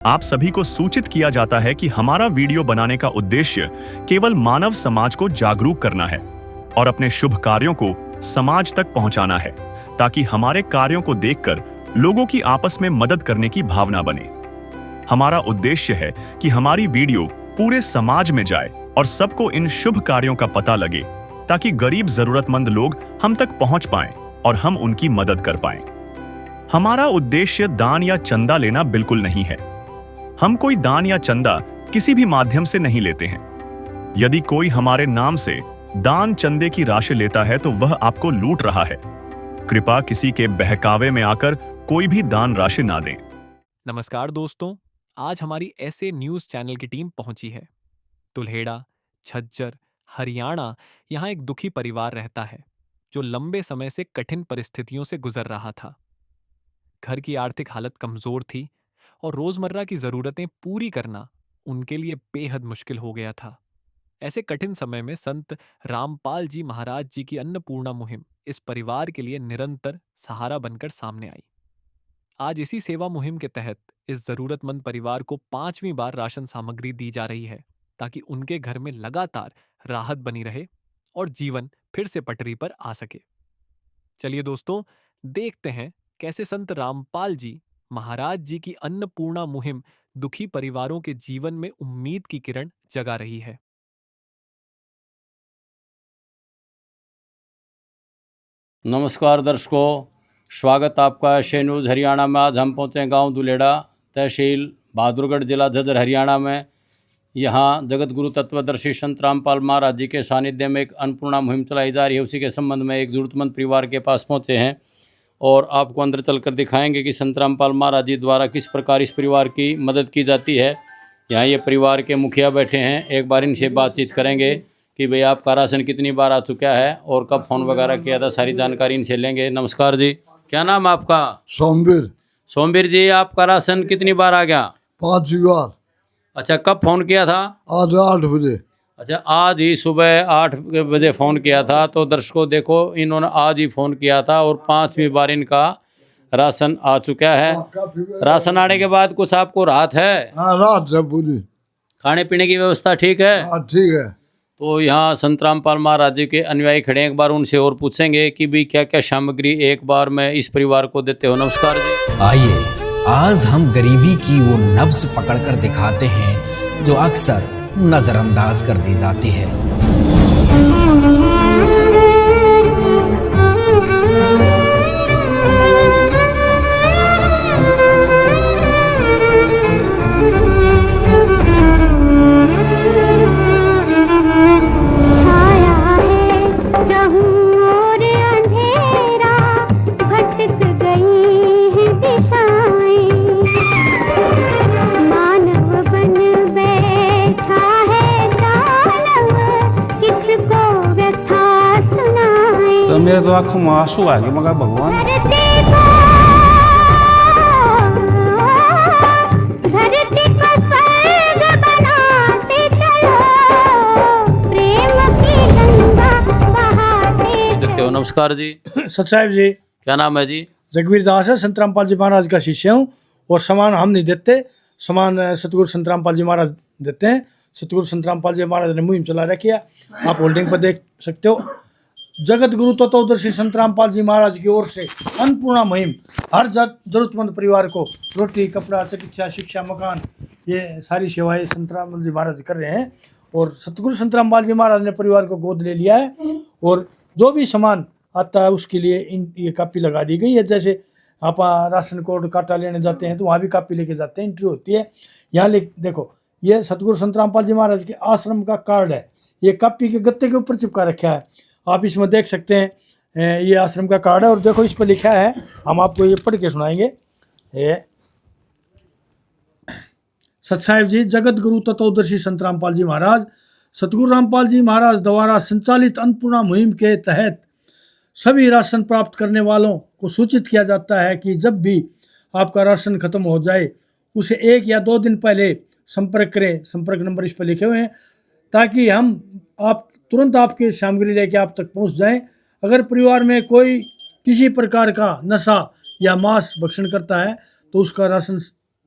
आप सभी को सूचित किया जाता है कि हमारा वीडियो बनाने का उद्देश्य केवल मानव समाज को जागरूक करना है और अपने शुभ कार्यों को समाज तक पहुंचाना है, ताकि हमारे कार्यों को देखकर लोगों की आपस में मदद करने की भावना बने। हमारा उद्देश्य है कि हमारी वीडियो पूरे समाज में जाए और सबको इन शुभ कार्यों का पता लगे, ताकि गरीब जरूरतमंद लोग हम तक पहुंच पाएं और हम उनकी मदद कर पाएं। हमारा उद्देश्य दान या चंदा लेना बिल्कुल नहीं है। हम कोई दान या चंदा किसी भी माध्यम से नहीं लेते हैं। यदि कोई हमारे नाम से दान चंदे की राशि लेता है तो वह आपको लूट रहा है। कृपया किसी के बहकावे में आकर कोई भी दान राशि ना दें। नमस्कार दोस्तों, आज हमारी ऐसे न्यूज़ चैनल की टीम पहुंची है। दुल्हेड़ा, झज्जर, हरियाणा यहाँ एक दुखी परिवार रहता है जो लंबे समय से कठिन परिस्थितियों से गुजर रहा था। घर की आर्थिक हालत कमजोर थी और रोजमर्रा की जरूरतें पूरी करना उनके लिए बेहद मुश्किल हो गया था। ऐसे कठिन समय में संत रामपाल जी महाराज जी की अन्नपूर्णा मुहिम इस परिवार के लिए निरंतर सहारा बनकर सामने आई। आज इसी सेवा मुहिम के तहत इस जरूरतमंद परिवार को 5वीं बार राशन सामग्री दी जा रही है, ताकि उनके घर में लगातार राहत बनी रहे और जीवन फिर से पटरी पर आ सके। चलिए दोस्तों, देखते हैं कैसे संत रामपाल जी महाराज जी की अन्नपूर्णा मुहिम दुखी परिवारों के जीवन में उम्मीद की किरण जगा रही है। नमस्कार दर्शकों, स्वागत आपका एशिया न्यूज़ हरियाणा में। आज हम पहुँचे गांव दुल्हेड़ा, तहसील बहादुरगढ़, जिला झज्जर, हरियाणा में। यहाँ जगत गुरु तत्वदर्शी संत रामपाल महाराज जी के सानिध्य में एक अन्नपूर्णा मुहिम चलाई जा रही है। उसी के संबंध में एक जरूरतमंद परिवार के पास पहुँचे हैं और आपको अंदर चलकर दिखाएंगे कि संत रामपाल महाराज जी द्वारा किस प्रकार इस परिवार की मदद की जाती है। यहाँ ये परिवार के मुखिया बैठे हैं, एक बार इनसे बातचीत करेंगे कि भाई आपका राशन कितनी बार आ चुका है और कब फोन वगैरह किया था, सारी जानकारी इनसे लेंगे। नमस्कार जी, क्या नाम है आपका? सोमवीर। सोमवीर जी, आपका राशन कितनी बार आ गया? 5 बार। अच्छा, कब फोन किया था? आज 8 बजे। अच्छा, आज ही सुबह 8 बजे फ़ोन किया था। तो दर्शकों देखो, इन्होंने आज ही फ़ोन किया था और 5वीं बार इनका राशन आ चुका है। राशन आने के बाद कुछ आपको राहत है? हाँ, रात से पूरी। खाने पीने की व्यवस्था ठीक है? हाँ, ठीक है। तो यहाँ संत रामपाल महाराज जी के अनुयायी खड़े हैं, एक बार उनसे और पूछेंगे कि भी क्या क्या सामग्री एक बार में इस परिवार को देते हो। नमस्कार जी। आइए, आज हम गरीबी की वो नब्ज पकड़कर दिखाते हैं जो अक्सर नजरअंदाज कर दी जाती है। तो मेरे तो आंखों में आंसू आ गए। मगर भगवान देते हो। नमस्कार जी। सतसाहिब जी। क्या नाम है जी? जगवीर दास है, संत रामपाल जी महाराज का शिष्य हूँ। और सामान हम नहीं देते, सामान सतगुरु संत रामपाल जी महाराज देते हैं। सतगुरु संत रामपाल जी महाराज ने मुहिम चला रखी है, आप होल्डिंग पर देख सकते हो। जगत गुरु तत्वदर्शी संत रामपाल जी महाराज की ओर से अन्नपूर्णा मुहिम हर जरूरतमंद परिवार को रोटी, कपड़ा, चिकित्सा, शिक्षा, मकान, ये सारी सेवाएं संत रामपाल जी महाराज कर रहे हैं। और सतगुरु संत रामपाल जी महाराज ने परिवार को गोद ले लिया है और जो भी सामान आता है उसके लिए ये कापी लगा दी गई है। जैसे आप राशन कोड काटा लेने जाते हैं तो वहाँ भी कापी लेके जाते हैं, एंट्री होती है। यहाँ देखो, ये सतगुरु संत रामपाल जी महाराज के आश्रम का कार्ड है, ये कापी के गत्ते के ऊपर चिपका रखा है। आप इसमें देख सकते हैं, ये आश्रम का कार्ड है और देखो इस पर लिखा है, हम आपको ये पढ़ के सुनाएंगे। सतसाहिब जी, जगत गुरु तत्वदर्शी संत रामपाल जी महाराज, सतगुरु रामपाल जी महाराज द्वारा संचालित अन्नपूर्णा मुहिम के तहत सभी राशन प्राप्त करने वालों को सूचित किया जाता है कि जब भी आपका राशन खत्म हो जाए उसे 1 या 2 दिन पहले संपर्क करें। संपर्क नंबर इस पर लिखे हुए हैं, ताकि हम आप तुरंत आपकी सामग्री लेके आप तक पहुंच जाएं। अगर परिवार में कोई किसी प्रकार का नशा या मांस भक्षण करता है तो उसका राशन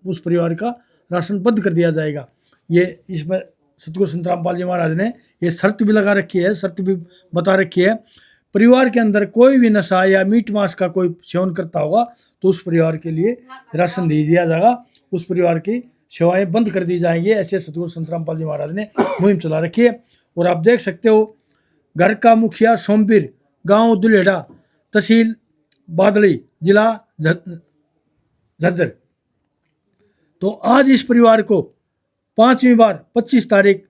उस परिवार का राशन बंद कर दिया जाएगा। ये इसमें सतगुरु संत रामपाल जी महाराज ने ये शर्त भी लगा रखी है, शर्त भी बता रखी है। परिवार के अंदर कोई भी नशा या मीट मांस का कोई सेवन करता होगा तो उस परिवार के लिए राशन नहीं दिया जाएगा, उस परिवार की सेवाएं बंद कर दी जाएंगी। ऐसे सतगुरु संत रामपाल जी महाराज ने मुहिम चला रखी है। और आप देख सकते हो, घर का मुखिया सोमवीर, गांव दुलेड़ा, तहसील बादली, जिला झज्जर। तो आज इस परिवार को 5वीं बार 25 तारीख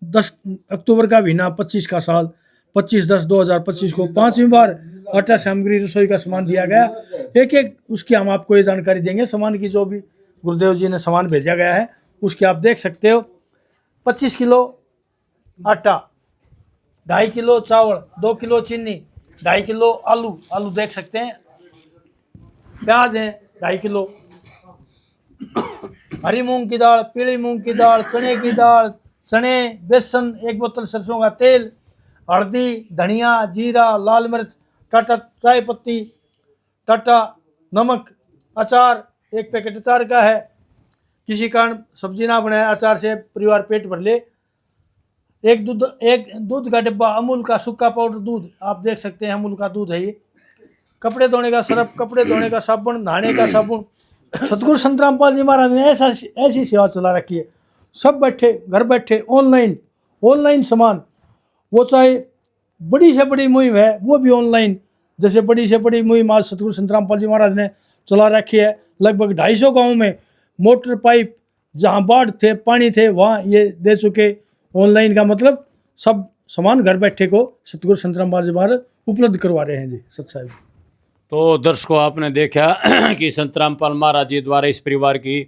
10 अक्टूबर का महीना 25 का साल 25/10/2025 को 5वीं बार आटा सामग्री रसोई का सामान दिया गया। एक एक उसकी हम आपको ये जानकारी देंगे। सामान की जो भी गुरुदेव जी ने सामान भेजा गया है उसकी आप देख सकते हो। 25 किलो आटा, 2.5 किलो चावल, 2 किलो चीनी, 2.5 किलो आलू देख सकते हैं, प्याज है 2.5 किलो, हरी मूंग की दाल, पीली मूंग की दाल, चने की दाल, चने, बेसन, 1 बोतल सरसों का तेल, हल्दी, धनिया, जीरा, लाल मिर्च, टाटा चाय पत्ती, टाटा नमक, अचार, 1 पैकेट अचार का है। किसी कारण सब्जी ना बनाए, अचार से परिवार पेट भर ले। एक दूध का डिब्बा, अमूल का सूखा पाउडर दूध, आप देख सकते हैं अमूल का दूध है ये। कपड़े धोने का सर्फ, कपड़े धोने का साबुन, नहाने का साबुन। सतगुरु संत रामपाल जी महाराज ने ऐसी सेवा चला रखी है। सब बैठे घर बैठे ऑनलाइन सामान, वो चाहे बड़ी से बड़ी मुहिम है वो भी ऑनलाइन। जैसे बड़ी से बड़ी मुहिम आज सतगुरु संत रामपाल जी महाराज ने चला रखी है। लगभग 250 गाँव में मोटर पाइप, जहाँ बाढ़ थे पानी थे वहाँ ये दे चुके। ऑनलाइन का मतलब सब सामान घर बैठे को सतगुरु संत रामपाल जी महाराज उपलब्ध करवा रहे हैं जी। सत साहिब। तो दर्शकों, आपने देखा कि संत रामपाल महाराज जी द्वारा इस परिवार की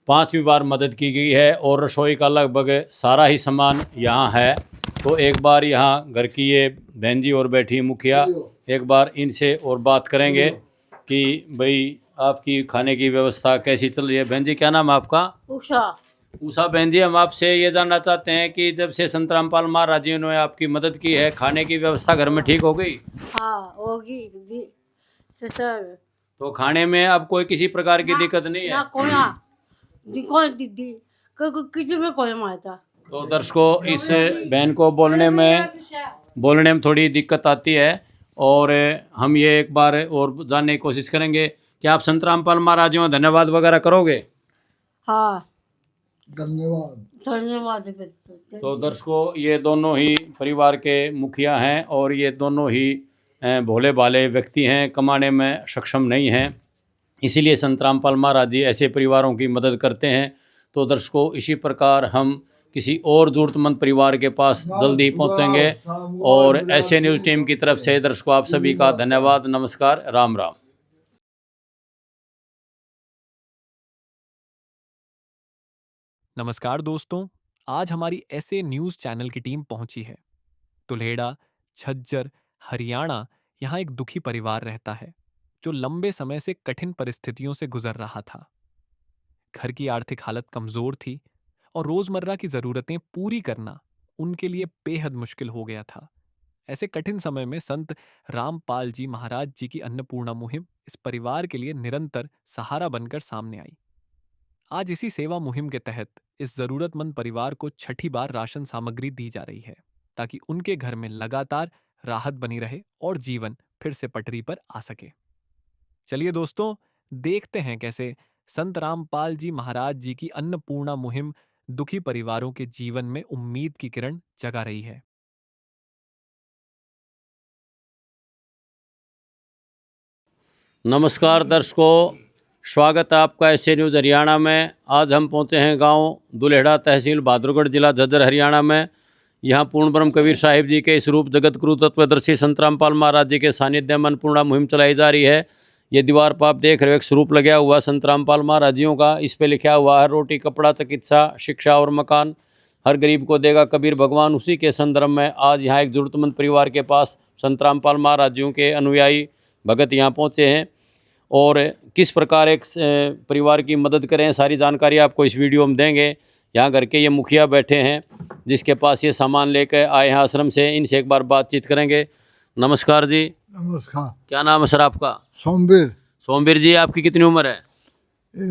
5वीं बार मदद की गई है और रसोई का लगभग सारा ही सामान यहाँ है। तो एक बार यहाँ घर की ये बहन जी और बैठी मुखिया, एक बार इनसे और बात करेंगे कि भाई आपकी खाने की व्यवस्था कैसी चल रही है। बहन जी, क्या नाम है आपका? उषा बहन जी, हम आपसे ये जानना चाहते हैं कि जब से संत रामपाल महाराज जी ने आपकी मदद की है, खाने की व्यवस्था घर में ठीक हो गई? हाँ, होगी दी सर। तो खाने में अब कोई किसी प्रकार की दिक्कत नहीं है? कौन दीदी किसी में कोई मारता। तो दर्शकों, इस बहन को बोलने में थोड़ी दिक्कत आती है और हम ये एक बार और जानने की कोशिश करेंगे कि आप संत रामपाल महाराज जी को धन्यवाद वगैरह करोगे? हाँ, धन्यवाद। तो दर्शकों, ये दोनों ही परिवार के मुखिया हैं और ये दोनों ही भोले भाले व्यक्ति हैं, कमाने में सक्षम नहीं हैं, इसीलिए संत रामपाल महाराज जी ऐसे परिवारों की मदद करते हैं। तो दर्शकों, इसी प्रकार हम किसी और ज़रूरतमंद परिवार के पास जल्दी पहुंचेंगे। और ऐसे न्यूज़ टीम की तरफ से दर्शकों आप सभी का धन्यवाद, नमस्कार, राम राम। नमस्कार दोस्तों, आज हमारी ऐसे न्यूज़ चैनल की टीम पहुंची है। तुल्हेड़ा, झज्जर, हरियाणा। यहाँ एक दुखी परिवार रहता है जो लंबे समय से कठिन परिस्थितियों से गुजर रहा था। घर की आर्थिक हालत कमजोर थी और रोजमर्रा की जरूरतें पूरी करना उनके लिए बेहद मुश्किल हो गया था। ऐसे कठिन समय में संत रामपाल जी महाराज जी की अन्नपूर्णा मुहिम इस परिवार के लिए निरंतर सहारा बनकर सामने आई। आज इसी सेवा मुहिम के तहत इस जरूरतमंद परिवार को 6ठी बार राशन सामग्री दी जा रही है ताकि उनके घर में लगातार राहत बनी रहे और जीवन फिर से पटरी पर आ सके। चलिए दोस्तों, देखते हैं कैसे संत रामपाल जी महाराज जी की अन्नपूर्णा मुहिम दुखी परिवारों के जीवन में उम्मीद की किरण जगा रही है। नमस्कार दर्शकों, स्वागत है आपका ऐसे न्यूज़ हरियाणा में। आज हम पहुंचे हैं गांव दुल्हेड़ा, तहसील बहादुरगढ़, जिला झज्जर, हरियाणा में। यहाँ पूर्ण ब्रह्म कबीर साहिब जी के इस रूप जगत गुरु तत्वदर्शी संत रामपाल महाराज जी के सानिध्य में अन्नपूर्णा मुहिम चलाई जा रही है। ये दीवार पर आप देख रहे हो एक स्वरूप लगा हुआ संत रामपाल महाराज जियों का। इस पे लिखा हुआ है, रोटी, कपड़ा, चिकित्सा, शिक्षा और मकान हर गरीब को देगा कबीर भगवान। उसी के संदर्भ में आज यहाँ एक जरूरतमंद परिवार के पास संत रामपाल महाराज जियों के अनुयायी भगत यहाँ पहुँचे हैं और किस प्रकार एक परिवार की मदद करें, सारी जानकारी आपको इस वीडियो में देंगे। यहाँ घर के ये मुखिया बैठे हैं जिसके पास ये सामान लेकर आए हैं आश्रम से, इनसे एक बार बातचीत करेंगे। नमस्कार जी। नमस्कार। क्या नाम है सर आपका? सोमवीर। सोमवीर जी, आपकी कितनी उम्र है?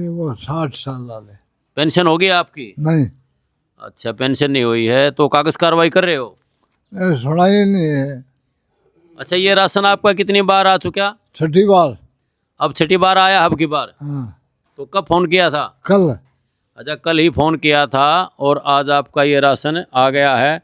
वो 60 साल वाले। पेंशन हो गई आपकी? नहीं, अच्छा, पेंशन नहीं हुई है तो कागज कार्रवाई कर रहे हो? ये सुना ही नहीं है। अच्छा, ये राशन आपका कितनी बार आ चुका? छठी बार। अब छठी बार आया अब की बार? हाँ, तो कब फोन किया था? कल। अच्छा, कल ही फोन किया था और आज आपका ये राशन आ गया है।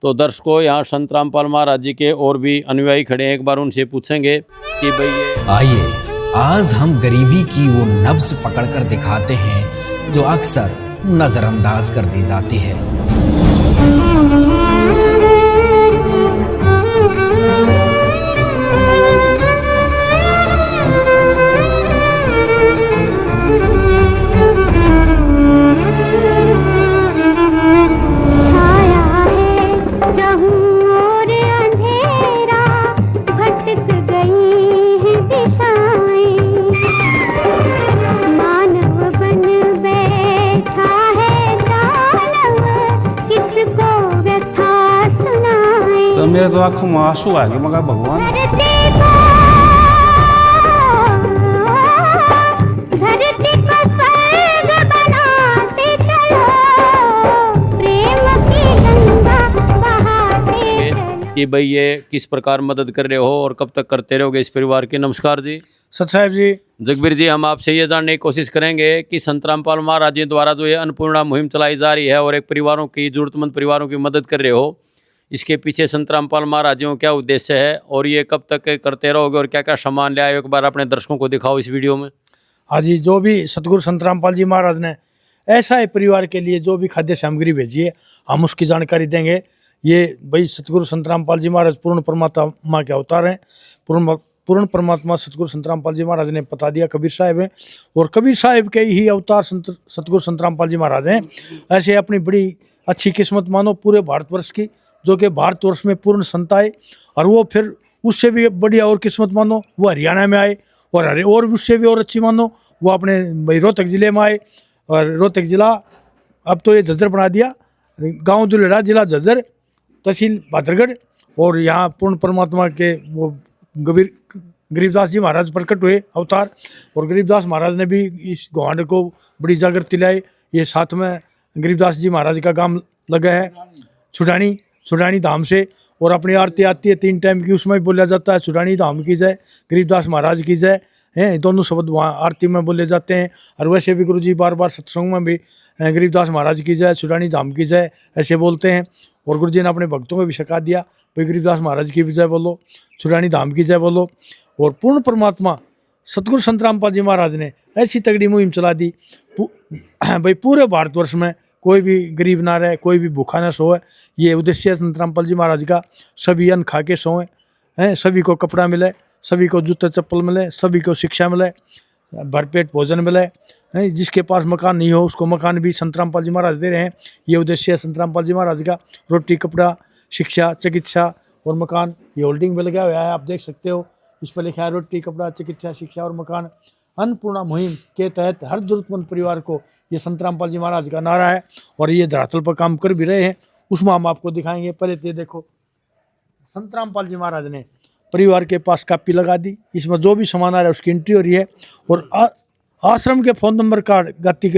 तो दर्शकों, यहाँ संत रामपाल महाराज जी के और भी अनुयायी खड़े हैं, एक बार उनसे पूछेंगे कि भाई ये आइए आज हम गरीबी की वो नब्ज पकड़कर दिखाते हैं जो अक्सर नजरअंदाज कर दी जाती है। तो मेरे तो आंखों में आंसू आ गए मगर भगवान कि भाई ये किस प्रकार मदद कर रहे हो और कब तक करते रहोगे इस परिवार की। नमस्कार जी। सत साहेब जी। जगबीर जी, हम आपसे ये जानने की कोशिश करेंगे कि संत रामपाल महाराज जी द्वारा जो ये अन्नपूर्णा मुहिम चलाई जा रही है और एक परिवारों की, जरूरतमंद परिवारों की मदद कर रहे हो, इसके पीछे संत रामपाल महाराज जी का क्या उद्देश्य है और ये कब तक करते रहोगे और क्या क्या सामान ले आए, एक बार अपने दर्शकों को दिखाओ इस वीडियो में। हाँ जी, जो भी सतगुरु संत रामपाल जी महाराज ने ऐसा है परिवार के लिए जो भी खाद्य सामग्री भेजी है, हम उसकी जानकारी देंगे। ये भाई सतगुरु संत रामपाल जी महाराज पूर्ण परमात्मा के अवतार हैं। पूर्ण परमात्मा सतगुरु संत रामपाल जी महाराज ने बता दिया कबीर साहिब हैं, और कबीर साहिब के ही अवतार सतगुरु संत रामपाल जी महाराज हैं। ऐसे अपनी बड़ी अच्छी किस्मत मानो पूरे भारतवर्ष की, जो कि भारतवर्ष में पूर्ण संत आए, और वो फिर उससे भी बढ़िया और किस्मत मानो वो हरियाणा में आए, और उससे भी और अच्छी मानो वो अपने भाई रोहतक ज़िले में आए। और रोहतक ज़िला अब तो ये झज्जर बना दिया, गांव दुलेड़ा, जिला झज्जर, तहसील भादरगढ़। और यहाँ पूर्ण परमात्मा के वो गरीबदास जी महाराज प्रकट हुए अवतार, और गरीबदास महाराज ने भी इस गौहांड को बड़ी जागृति लाई। ये साथ में गरीबदास जी महाराज का काम लगा है छुड़ानी धाम से, और अपनी आरती आती है 3 टाइम की, उसमें भी बोला जाता है छुड़ानी धाम की जय, गरीबदास महाराज की जय हैं। दोनों शब्द वहाँ आरती में बोले जाते हैं। और वैसे भी गुरु जी बार बार सत्संग में भी गरीबदास महाराज की जय, छुड़ानी धाम की जय ऐसे बोलते हैं। और गुरु जी ने अपने भक्तों को भी सिखा दिया, भाई गरीबदास महाराज की भी जय बोलो, छुड़ानी धाम की जय बोलो। और पूर्ण परमात्मा सतगुरु संत रामपाल जी महाराज ने ऐसी तगड़ी मुहिम चला दी भाई पूरे भारतवर्ष में कोई भी गरीब ना रहे, कोई भी भूखा ना सोए। ये उद्देश्य है संत रामपाल जी महाराज का। सभी अन्न खा के सोएं हैं, सभी को कपड़ा मिले, सभी को जूते चप्पल मिले, सभी को शिक्षा मिले, भरपेट भोजन मिले हैं। जिसके पास मकान नहीं हो उसको मकान भी संत रामपाल जी महाराज दे रहे हैं। ये उद्देश्य है संत रामपाल जी महाराज का। रोटी, कपड़ा, शिक्षा, चिकित्सा और मकान, ये होल्डिंग में लगा हुआ है, आप देख सकते हो। इस पर लिखा है रोटी, कपड़ा, चिकित्सा, शिक्षा और मकान। अन्नपूर्णा मुहिम के तहत हर जरूरतमंद परिवार को, ये संत रामपाल जी महाराज का नारा है। और ये धरातल पर काम कर भी रहे हैं, उसमें हम आपको दिखाएंगे। पहले तो ये देखो, संत रामपाल जी महाराज ने परिवार के पास कापी लगा दी, इसमें जो भी सामान आ रहा है उसकी एंट्री हो रही है। और आश्रम के फ़ोन नंबर कार्ड कापी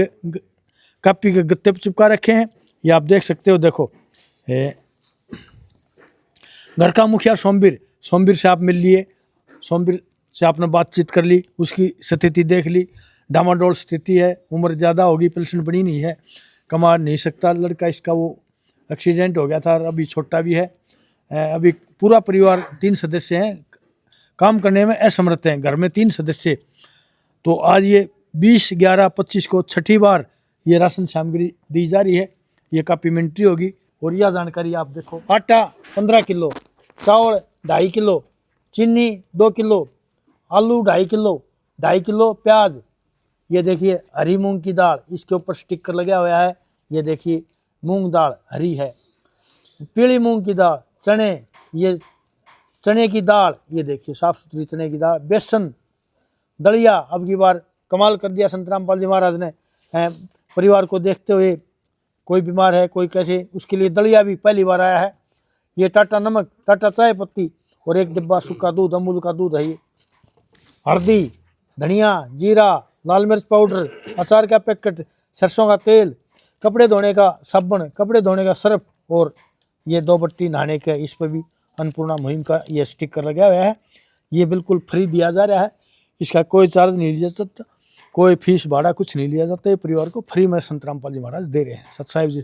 के गत्ते पर चिपका रखे हैं, ये आप देख सकते हो। देखो, घर का मुखिया सोमवीर से आप मिल लिए, सोमवीर से आपने बातचीत कर ली, उसकी स्थिति देख ली। डामाडोल स्थिति है, उम्र ज़्यादा होगी, पेंशन बनी नहीं है, कमा नहीं सकता लड़का, इसका वो एक्सीडेंट हो गया था, अभी छोटा भी है। अभी पूरा परिवार 3 सदस्य हैं, काम करने में असमर्थ हैं, घर में 3 सदस्य। तो आज ये 20/11/25 को छठी बार ये राशन सामग्री दी जा रही है। ये कापी में एंट्री होगी। और यह जानकारी आप देखो, आटा 15 किलो, चावल 2.5 किलो, चीनी 2 किलो, आलू 2.5 किलो प्याज। ये देखिए हरी मूंग की दाल, इसके ऊपर स्टिकर लगा हुआ है। ये देखिए मूंग दाल हरी है। पीली मूंग की दाल, चने, ये चने की दाल, ये देखिए साफ़ सुथरी चने की दाल, बेसन, दलिया। अब की बार कमाल कर दिया संत रामपाल जी महाराज ने, परिवार को देखते हुए, कोई बीमार है, कोई कैसे, उसके लिए दलिया भी पहली बार आया है। ये टाटा नमक, टाटा चाय पत्ती और 1 डिब्बा सूखा दूध, अमूल का दूध है। ये हल्दी, धनिया, जीरा, लाल मिर्च पाउडर, अचार का पैकेट, सरसों का तेल, कपड़े धोने का साबुन, कपड़े धोने का सर्फ और ये 2 बट्टी नहाने के, इस पर भी अन्नपूर्णा मुहिम का ये स्टिकर लगा हुआ है। ये बिल्कुल फ्री दिया जा रहा है, इसका कोई चार्ज नहीं लिया जाता, कोई फीस भाड़ा कुछ नहीं लिया जाता। ये परिवार को फ्री में संत रामपाल जी महाराज दे रहे हैं। सत साहिब जी।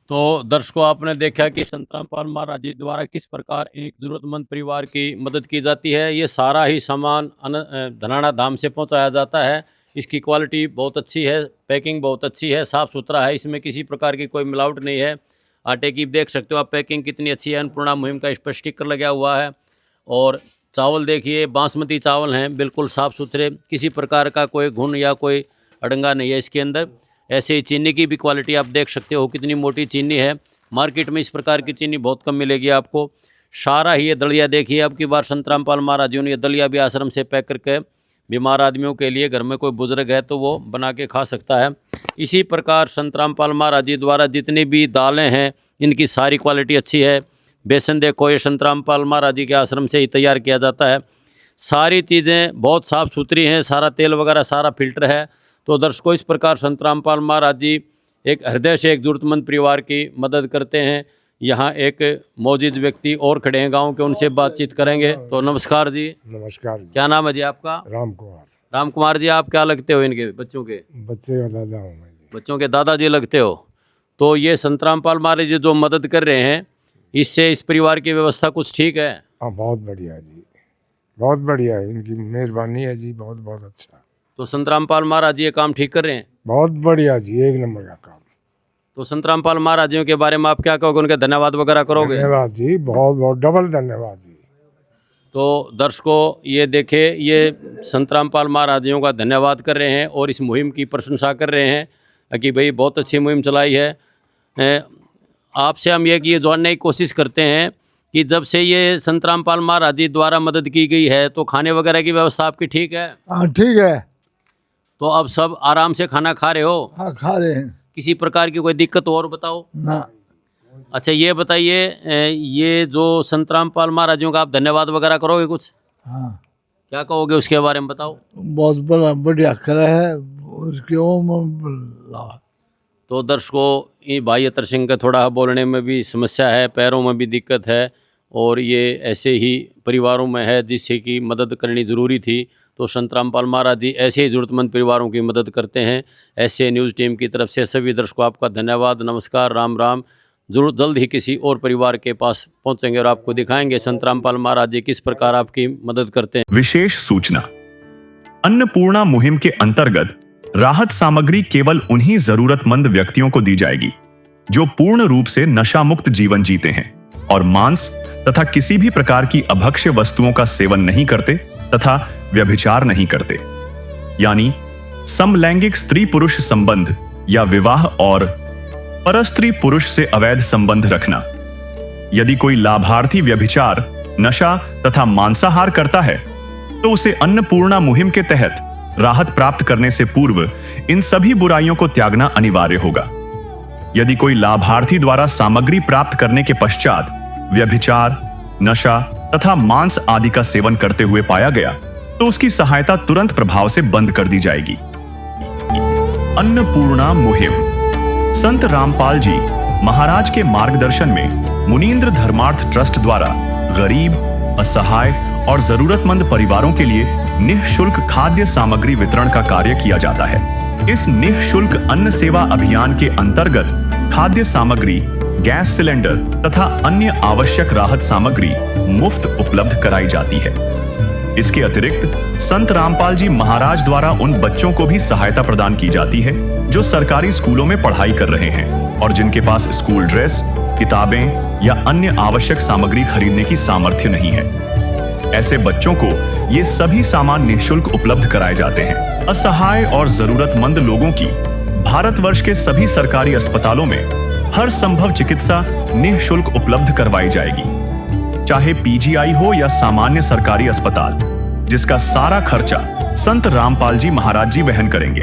तो दर्शकों, आपने देखा कि संत रामपाल महाराज जी द्वारा किस प्रकार एक ज़रूरतमंद परिवार की मदद की जाती है। ये सारा ही सामान धनाना धाम से पहुंचाया जाता है। इसकी क्वालिटी बहुत अच्छी है, पैकिंग बहुत अच्छी है, साफ़ सुथरा है, इसमें किसी प्रकार की कोई मिलावट नहीं है। आटे की देख सकते हो आप पैकिंग कितनी अच्छी है, अन्नपूर्णा मुहिम का इस पर स्टिकर लगा हुआ है। और चावल देखिए, बासमती चावल हैं, बिल्कुल साफ़ सुथरे, किसी प्रकार का कोई घुन या कोई अड़ंगा नहीं है इसके अंदर। ऐसे ही चीनी की भी क्वालिटी आप देख सकते हो, कितनी मोटी चीनी है। मार्केट में इस प्रकार की चीनी बहुत कम मिलेगी आपको। सारा ही ये दलिया देखिए, अब की बार संत रामपाल महाराज जी ने ये दलिया भी आश्रम से पैक करके बीमार आदमियों के लिए, घर में कोई बुजुर्ग है तो वो बना के खा सकता है। इसी प्रकार संत रामपाल महाराज जी द्वारा जितनी भी दालें हैं, इनकी सारी क्वालिटी अच्छी है। बेसन देखो, ये संत रामपाल महाराज जी के आश्रम से ही तैयार किया जाता है। सारी चीज़ें बहुत साफ़ सुथरी हैं, सारा तेल वगैरह सारा फिल्टर है। तो दर्शकों, इस प्रकार संत रामपाल महाराज जी एक हृदय से एक ज़रूरतमंद परिवार की मदद करते हैं। यहाँ एक मौजूद व्यक्ति और खड़े हैं गांव के, उनसे बातचीत करेंगे। तो नमस्कार जी। नमस्कार जी। क्या नाम है जी आपका? राम कुमार। राम कुमार जी, आप क्या लगते हो इनके बच्चों के? बच्चे का दादा हूँ मैं जी। बच्चों के दादाजी लगते हो। तो ये संत रामपाल महाराज जी जो मदद कर रहे हैं, इससे इस परिवार की व्यवस्था कुछ ठीक है? हाँ, बहुत बढ़िया है जी, बहुत बढ़िया है, इनकी मेहरबानी है जी, बहुत बहुत अच्छा। तो संत रामपाल महाराज जी ये काम ठीक कर रहे हैं? बहुत बढ़िया जी, एक नंबर का काम। तो संत रामपाल महाराज जी के बारे में आप क्या कहोगे, उनके धन्यवाद वगैरह करोगे? धन्यवाद जी, बहुत बहुत डबल धन्यवाद जी। तो दर्शकों, ये देखे, ये संत रामपाल महाराज जी का धन्यवाद कर रहे हैं और इस मुहिम की प्रशंसा कर रहे हैं कि भाई बहुत अच्छी मुहिम चलाई है। आपसे हम ये जानने की कोशिश करते हैं कि जब से ये संत रामपाल महाराज जी द्वारा मदद की गई है, तो खाने वगैरह की व्यवस्था आपकी ठीक है? हाँ ठीक है। तो अब सब आराम से खाना खा रहे हो? हाँ खा रहे हैं। किसी प्रकार की कोई दिक्कत और बताओ ना। अच्छा, ये बताइए, ये जो संत रामपाल महाराज जी का आप धन्यवाद वगैरह करोगे कुछ? हाँ। क्या कहोगे उसके बारे में बताओ। बहुत बड़ा बढ़िया करे है उसके तो दर्शकों, ये भाई अतर सिंह का थोड़ा बोलने में भी समस्या है, पैरों में भी दिक्कत है, और ये ऐसे ही परिवारों में है जिससे कि मदद करनी ज़रूरी थी। तो संत रामपाल महाराज जी ऐसे ही ज़रूरतमंद परिवारों की मदद करते हैं। ऐसे न्यूज़ टीम की तरफ से सभी दर्शकों आपका धन्यवाद, नमस्कार, राम राम। जरूर जल्द ही किसी और परिवार के पास पहुंचेंगे और आपको दिखाएंगे संत रामपाल महाराज जी किस प्रकार आपकी मदद करते हैं। विशेष सूचना, अन्नपूर्णा मुहिम के अंतर्गत राहत सामग्री केवल उन्हीं जरूरतमंद व्यक्तियों को दी जाएगी जो पूर्ण रूप से नशा मुक्त जीवन जीते हैं और मांस तथा किसी भी प्रकार की अभक्ष्य वस्तुओं का सेवन नहीं करते तथा व्यभिचार नहीं करते, यानी समलैंगिक स्त्री पुरुष संबंध या विवाह और परस्त्री पुरुष से अवैध संबंध रखना। यदि कोई लाभार्थी व्यभिचार, नशा तथा मांसाहार करता है तो उसे अन्नपूर्णा मुहिम के तहत राहत प्राप्त करने से पूर्व इन सभी बुराइयों को त्यागना अनिवार्य होगा। यदि कोई लाभार्थी द्वारा सामग्री प्राप्त करने के पश्चात व्यभिचार, नशा तथा मांस आदि का सेवन करते हुए पाया गया तो उसकी सहायता तुरंत प्रभाव से बंद कर दी जाएगी। अन्नपूर्णा मुहिम संत रामपाल जी महाराज के मार्गदर्शन में मुनीन्द्र धर्मार्थ ट्रस्ट द्वारा गरीब, असहाय और जरूरतमंद परिवारों के लिए निःशुल्क खाद्य सामग्री वितरण का कार्य किया जाता है। इस निःशुल्क अन्न सेवा अभियान के अंतर्गत खाद्य सामग्री, गैस सिलेंडर तथा अन्य आवश्यक राहत सामग्री मुफ्त उपलब्ध कराई जाती है। इसके अतिरिक्त संत रामपाल जी महाराज द्वारा उन बच्चों को भी सहायता प्रदान की जाती है जो सरकारी स्कूलों में पढ़ाई कर रहे हैं और जिनके पास स्कूल ड्रेस, किताबें या अन्य आवश्यक सामग्री खरीदने की सामर्थ्य नहीं है। ऐसे बच्चों को ये सभी सामान निःशुल्क उपलब्ध कराए जाते हैं। असहाय और जरूरतमंद लोगों की भारतवर्ष के सभी सरकारी अस्पतालों में हर संभव चिकित्सा निःशुल्क उपलब्ध करवाई जाएगी, चाहे पीजीआई हो या सामान्य सरकारी अस्पताल, जिसका सारा खर्चा संत रामपाल जी महाराज जी वहन करेंगे।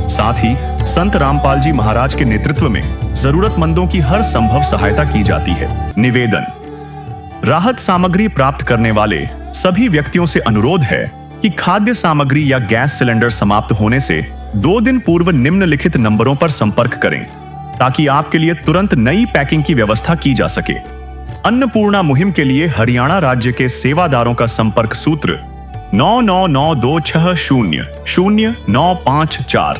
साथ ही संत रामपाल जी महाराज के नेतृत्व में जरूरतमंदों की हर संभव सहायता की जाती है। निवेदन, राहत सामग्री प्राप्त करने वाले सभी व्यक्तियों से अनुरोध है कि खाद्य सामग्री या गैस सिलेंडर समाप्त होने से 2 दिन पूर्व निम्नलिखित नंबरों पर संपर्क करें ताकि आपके लिए तुरंत नई पैकिंग की व्यवस्था की जा सके। अन्नपूर्णा मुहिम के लिए हरियाणा राज्य के सेवादारों का संपर्क सूत्र 9992600954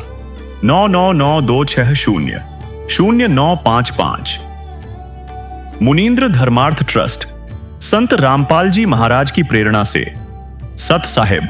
9992600955। मुनींद्र धर्मार्थ ट्रस्ट संत रामपाल जी महाराज की प्रेरणा से सत साहिब